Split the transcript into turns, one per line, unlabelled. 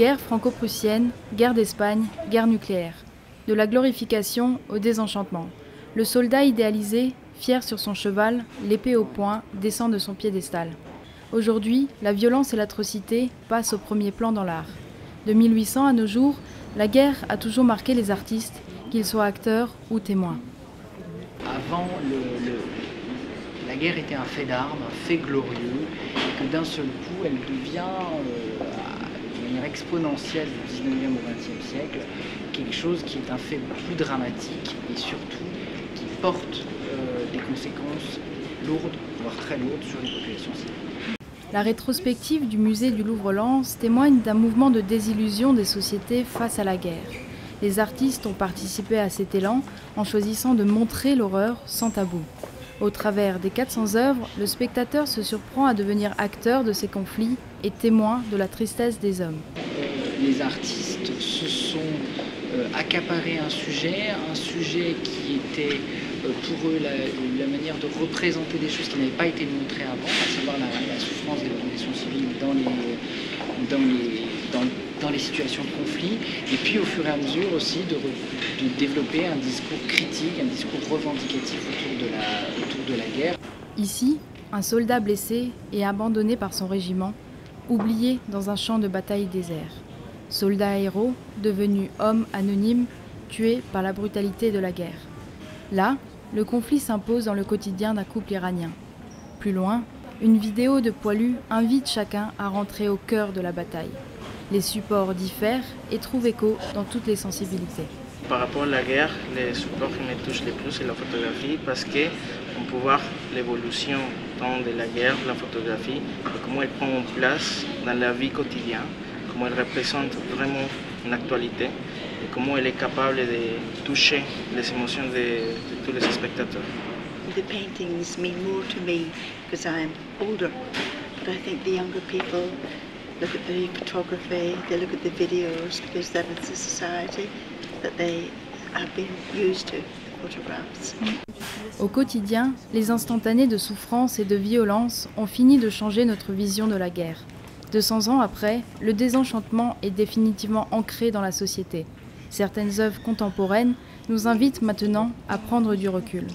Guerre franco-prussienne, guerre d'Espagne, guerre nucléaire. De la glorification au désenchantement. Le soldat idéalisé, fier sur son cheval, l'épée au poing, descend de son piédestal. Aujourd'hui, la violence et l'atrocité passent au premier plan dans l'art. De 1800 à nos jours, la guerre a toujours marqué les artistes, qu'ils soient acteurs ou témoins.
Avant, la guerre était un fait d'armes, un fait glorieux, et que d'un seul coup, elle devient, de manière exponentielle du 19e au 20e siècle, quelque chose qui est un fait plus dramatique et surtout qui porte des conséquences lourdes, voire très lourdes, sur les populations civiles.
La rétrospective du musée du Louvre-Lens témoigne d'un mouvement de désillusion des sociétés face à la guerre. Les artistes ont participé à cet élan en choisissant de montrer l'horreur sans tabou. Au travers des 400 œuvres, le spectateur se surprend à devenir acteur de ces conflits et témoin de la tristesse des hommes.
Les artistes se sont accaparés un sujet qui était pour eux la manière de représenter des choses qui n'avaient pas été montrées avant, à savoir la souffrance des populations civiles dans les situations de conflit, et puis au fur et à mesure aussi de développer un discours critique, un discours revendicatif autour de la guerre.
Ici, un soldat blessé et abandonné par son régiment, oublié dans un champ de bataille désert. Soldat héros, devenu homme anonyme, tué par la brutalité de la guerre. Là, le conflit s'impose dans le quotidien d'un couple iranien. Plus loin, une vidéo de poilus invite chacun à rentrer au cœur de la bataille. Les supports diffèrent et trouvent écho dans toutes les sensibilités.
Par rapport à la guerre, les supports qui me touchent le plus, c'est la photographie parce qu'on peut voir l'évolution de la guerre, la photographie, et comment elle prend place dans la vie quotidienne, comment elle représente vraiment une actualité et comment elle est capable de toucher les émotions de tous les spectateurs.
The paintings mean more to me because I'm older, but I think the younger people look at the photography, they look at the videos because that is the society that they have been used to, the photographs.
Au quotidien, les instantanés de souffrance et de violence ont fini de changer notre vision de la guerre. 200 ans après, le désenchantement est définitivement ancré dans la société. Certaines œuvres contemporaines nous invitent maintenant à prendre du recul.